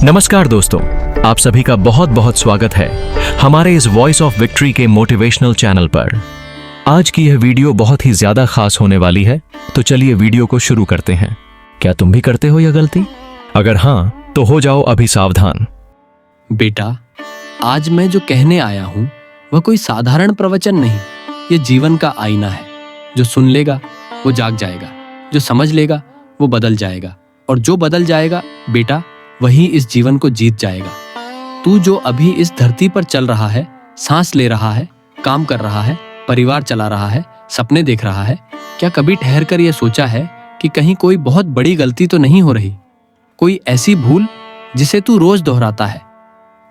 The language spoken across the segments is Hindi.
नमस्कार दोस्तों, आप सभी का बहुत बहुत स्वागत है हमारे इस वॉइस ऑफ विक्ट्री के मोटिवेशनल चैनल पर। आज की यह वीडियो बहुत ही ज्यादा खास होने वाली है, तो चलिए वीडियो को शुरू करते हैं। क्या तुम भी करते हो यह गलती? अगर हाँ, तो हो जाओ अभी सावधान। बेटा, आज मैं जो कहने आया हूं वह कोई साधारण प्रवचन नहीं, ये जीवन का आईना है। जो सुन लेगा वो जाग जाएगा, जो समझ लेगा वो बदल जाएगा, और जो बदल जाएगा बेटा वही इस जीवन को जीत जाएगा। तू जो अभी इस धरती पर चल रहा है, सांस ले रहा है, काम कर रहा है, परिवार चला रहा है, सपने देख रहा है, क्या कभी ठहर कर यह सोचा है कि कहीं कोई बहुत बड़ी गलती तो नहीं हो रही? कोई ऐसी भूल जिसे तू रोज दोहराता है,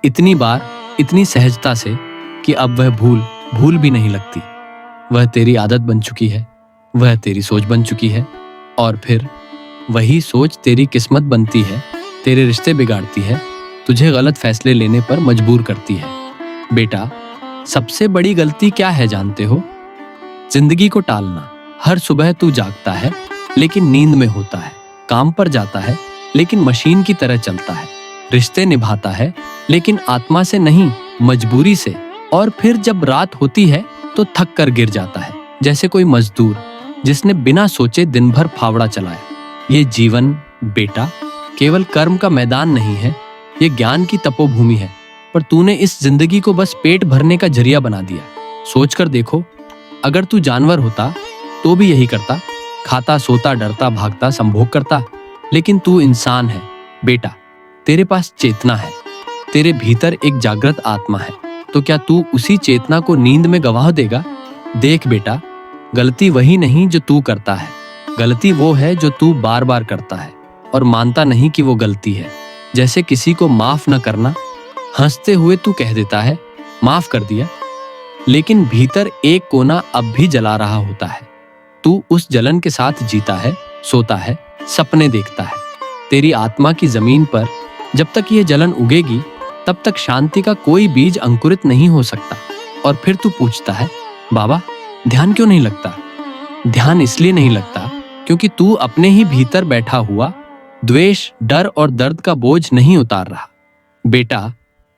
इतनी बार, इतनी सहजता से कि अब वह भूल भूल भी नहीं लगती। वह तेरी आदत बन चुकी है, वह तेरी सोच बन चुकी है, और फिर वही सोच तेरी किस्मत बनती है, तेरे रिश्ते बिगाड़ती है, तुझे गलत फैसले लेने पर मजबूर करती है। बेटा, सबसे बड़ी गलती क्या है जानते हो? जिंदगी को टालना। हर सुबह तू जागता है लेकिन नींद में होता है, काम पर जाता है लेकिन मशीन की तरह चलता है, रिश्ते निभाता है लेकिन आत्मा से नहीं, मजबूरी से। और फिर जब रात होती है तो थक कर गिर जाता है, जैसे कोई मजदूर जिसने बिना सोचे दिन भर फावड़ा चलाया। ये जीवन बेटा केवल कर्म का मैदान नहीं है, ये ज्ञान की तपोभूमि है। पर तूने इस जिंदगी को बस पेट भरने का जरिया बना दिया। सोचकर देखो, अगर तू जानवर होता तो भी यही करता, खाता, सोता, डरता, भागता, संभोग करता। लेकिन तू इंसान है बेटा, तेरे पास चेतना है, तेरे भीतर एक जागृत आत्मा है। तो क्या तू उसी चेतना को नींद में गंवा देगा? देख बेटा, गलती वही नहीं जो तू करता है, गलती वो है जो तू बार बार करता है और मानता नहीं कि वो गलती है। जैसे किसी को माफ न करना, हंसते हुए तू कह देता है माफ कर दिया, लेकिन भीतर एक कोना अब भी जला रहा होता है। तू उस जलन के साथ जीता है, सोता है, सपने देखता है। तेरी आत्मा की जमीन पर जब तक ये जलन उगेगी तब तक शांति का कोई बीज अंकुरित नहीं हो सकता। और फिर तू पूछता है, बाबा ध्यान क्यों नहीं लगता? ध्यान इसलिए नहीं लगता क्योंकि तू अपने ही भीतर बैठा हुआ द्वेष, डर और दर्द का बोझ नहीं उतार रहा। बेटा,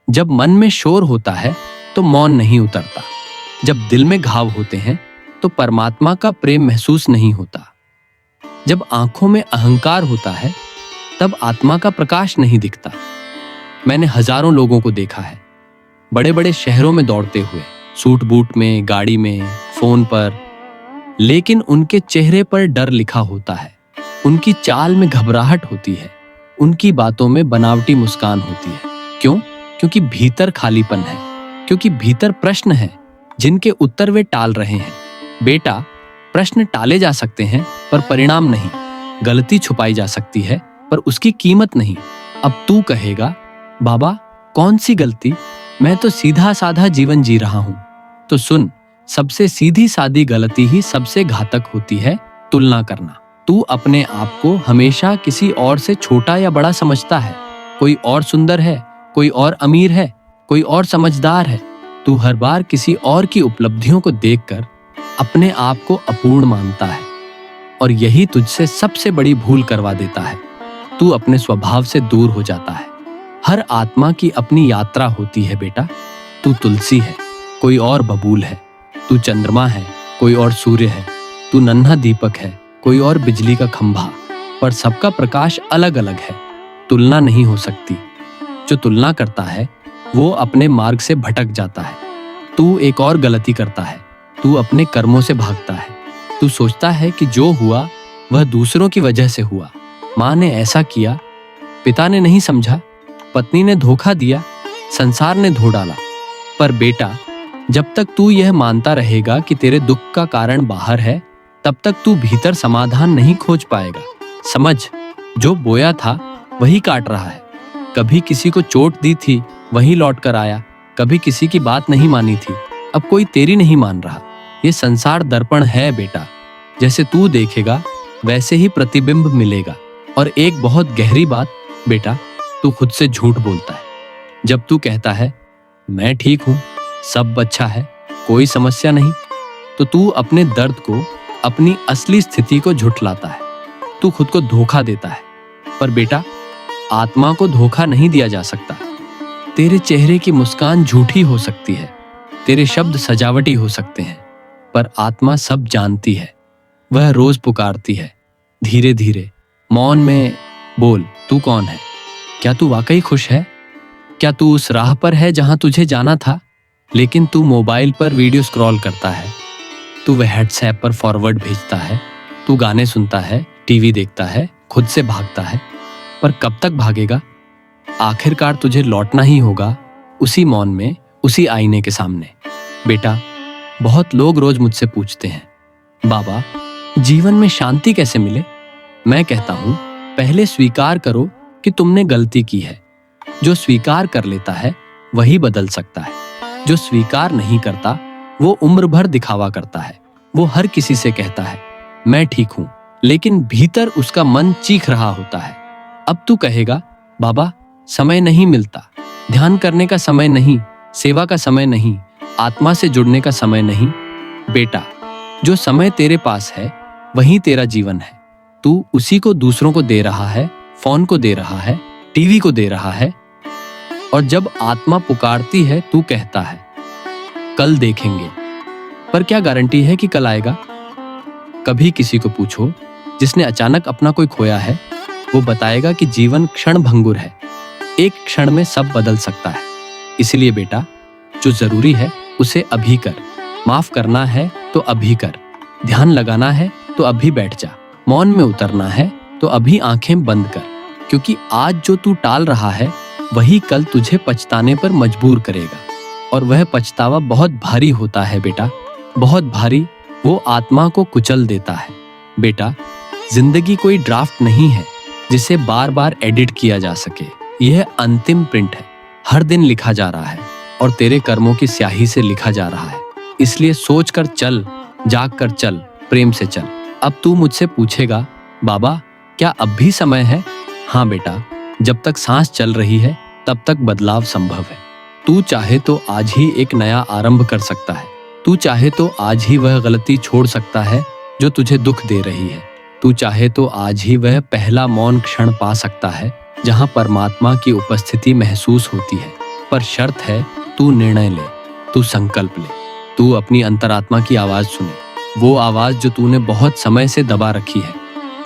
जब मन में शोर होता है तो मौन नहीं उतरता, जब दिल में घाव होते हैं तो परमात्मा का प्रेम महसूस नहीं होता, जब आंखों में अहंकार होता है तब आत्मा का प्रकाश नहीं दिखता। मैंने हजारों लोगों को देखा है, बड़े बड़े शहरों में दौड़ते हुए, सूट बूट में, गाड़ी में, फोन पर, लेकिन उनके चेहरे पर डर लिखा होता है, उनकी चाल में घबराहट होती है, उनकी बातों में बनावटी मुस्कान होती है। क्यों? क्योंकि भीतर खालीपन है, क्योंकि भीतर प्रश्न है जिनके उत्तर वे टाल रहे हैं। बेटा, प्रश्न टाले जा सकते हैं पर परिणाम नहीं, गलती छुपाई जा सकती है पर उसकी कीमत नहीं। अब तू कहेगा, बाबा कौन सी गलती? मैं तो सीधा साधा जीवन जी रहा हूं। तो सुन, सबसे सीधी सादी गलती ही सबसे घातक होती है, तुलना करना। तू अपने आप को हमेशा किसी और से छोटा या बड़ा समझता है। कोई और सुंदर है, कोई और अमीर है, कोई और समझदार है। तू हर बार किसी और की उपलब्धियों को देखकर अपने आप को अपूर्ण मानता है, और यही तुझसे सबसे बड़ी भूल करवा देता है। तू अपने स्वभाव से दूर हो जाता है। हर आत्मा की अपनी यात्रा होती है बेटा। तू तुलसी है, कोई और बबूल है। तू चंद्रमा है, कोई और सूर्य है। तू नन्हा दीपक है, कोई और बिजली का खंभा। पर सबका प्रकाश अलग अलग है, तुलना नहीं हो सकती। जो तुलना करता है वो अपने मार्ग से भटक जाता है। तू एक और गलती करता है, तू अपने कर्मों से भागता है। तू सोचता है कि जो हुआ वह दूसरों की वजह से हुआ। माँ ने ऐसा किया, पिता ने नहीं समझा, पत्नी ने धोखा दिया, संसार ने धो डाला। पर बेटा, जब तक तू यह मानता रहेगा कि तेरे दुख का कारण बाहर है, तब तक तू भीतर समाधान नहीं खोज पाएगा। समझ, जो बोया था वही काट रहा है। कभी किसी को चोट दी थी, वही लौट कर आया। कभी किसी की बात नहीं मानी थी, अब कोई तेरी नहीं मान रहा। ये संसार दर्पण है बेटा, जैसे तू देखेगा वैसे ही प्रतिबिंब मिलेगा। और एक बहुत गहरी बात बेटा, तू खुद से झूठ बोलता है। जब तू कहता है मैं ठीक हूं, सब अच्छा है, कोई समस्या नहीं, तो तू अपने दर्द को, अपनी असली स्थिति को झुठलाता है। तू खुद को धोखा देता है। पर बेटा, आत्मा को धोखा नहीं दिया जा सकता। तेरे चेहरे की मुस्कान झूठी हो सकती है, तेरे शब्द सजावटी हो सकते हैं, पर आत्मा सब जानती है। वह रोज पुकारती है, धीरे धीरे, मौन में। बोल, तू कौन है? क्या तू वाकई खुश है? क्या तू उस राह पर है जहां तुझे जाना था, लेकिन तू मोबाइल पर वीडियो स्क्रॉल करता है, तू व्हाट्सएप पर फॉरवर्ड भेजता है, तू गाने सुनता है, टीवी देखता है, खुद से भागता है। पर कब तक भागेगा? आखिरकार तुझे लौटना ही होगा उसी मौन में, उसी आईने के सामने। बेटा, बहुत लोग रोज मुझसे पूछते हैं, बाबा जीवन में शांति कैसे मिले? मैं कहता हूं, पहले स्वीकार करो कि तुमने गलती की है। जो स्वीकार कर लेता है वही बदल सकता है। जो स्वीकार नहीं करता वो उम्र भर दिखावा करता है। वो हर किसी से कहता है मैं ठीक हूं, लेकिन भीतर उसका मन चीख रहा होता है। अब तू कहेगा, बाबा समय नहीं मिलता, ध्यान करने का समय नहीं, सेवा का समय नहीं, आत्मा से जुड़ने का समय नहीं। बेटा, जो समय तेरे पास है वही तेरा जीवन है। तू उसी को दूसरों को दे रहा है, फोन को दे रहा है, टीवी को दे रहा है। और जब आत्मा पुकारती है तू कहता है कल देखेंगे, पर क्या गारंटी है कि कल आएगा? कभी किसी को पूछो जिसने अचानक अपना कोई खोया है, वो बताएगा कि जीवन क्षण भंगुर है, एक क्षण में सब बदल सकता है। इसलिए बेटा, जो जरूरी है उसे अभी कर। माफ करना है तो अभी कर, ध्यान लगाना है तो अभी बैठ जा, मौन में उतरना है तो अभी आंखें बंद कर, क्योंकि आज जो तू टाल रहा है वही कल तुझे पछताने पर मजबूर करेगा। और वह पछतावा बहुत भारी होता है बेटा, बहुत भारी। वो आत्मा को कुचल देता है। बेटा, जिंदगी कोई ड्राफ्ट नहीं है जिसे बार बार एडिट किया जा सके। यह अंतिम प्रिंट है, हर दिन लिखा जा रहा है और तेरे कर्मों की स्याही से लिखा जा रहा है। इसलिए सोच कर चल, जाग कर चल, प्रेम से चल। अब तू मुझसे पूछेगा, बाबा क्या अब भी समय है? हाँ बेटा, जब तक सांस चल रही है तब तक बदलाव संभव है। तू चाहे तो आज ही एक नया आरंभ कर सकता है। तू चाहे तो आज ही वह गलती छोड़ सकता है जो तुझे दुख दे रही है। तू चाहे तो आज ही वह पहला मौन क्षण पा सकता है जहां परमात्मा की उपस्थिति महसूस होती है। पर शर्त है, तू निर्णय ले, तू संकल्प ले, तू अपनी अंतरात्मा की आवाज सुने, वो आवाज जो तूने बहुत समय से दबा रखी है,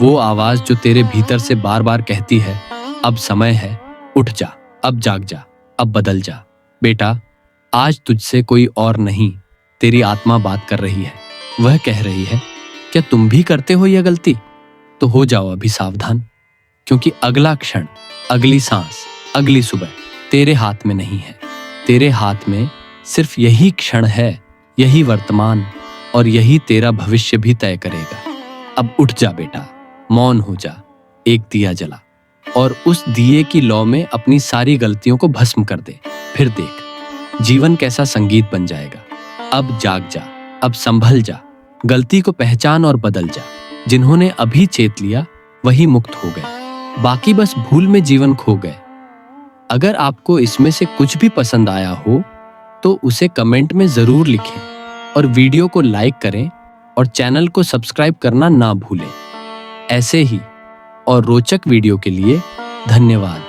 वो आवाज जो तेरे भीतर से बार बार कहती है अब समय है, उठ जा, अब जाग जा, अब बदल जा। बेटा, आज तुझसे कोई और नहीं, तेरी आत्मा बात कर रही है। वह कह रही है, क्या तुम भी करते हो यह गलती? तो हो जाओ अभी सावधान, क्योंकि अगला क्षण, अगली सांस, अगली सुबह तेरे हाथ में नहीं है। तेरे हाथ में सिर्फ यही क्षण है, यही वर्तमान, और यही तेरा भविष्य भी तय करेगा। अब उठ जा बेटा, मौन हो जा, एक दिया जला और उस दिए की लौ में अपनी सारी गलतियों को भस्म कर दे। फिर देख जीवन कैसा संगीत बन जाएगा। अब जाग जा, अब संभल जा, गलती को पहचान और बदल जा। जिन्होंने अभी चेत लिया वही मुक्त हो गए, बाकी बस भूल में जीवन खो गए। अगर आपको इसमें से कुछ भी पसंद आया हो तो उसे कमेंट में जरूर लिखें और वीडियो को लाइक करें और चैनल को सब्सक्राइब करना ना भूलें। ऐसे ही और रोचक वीडियो के लिए धन्यवाद।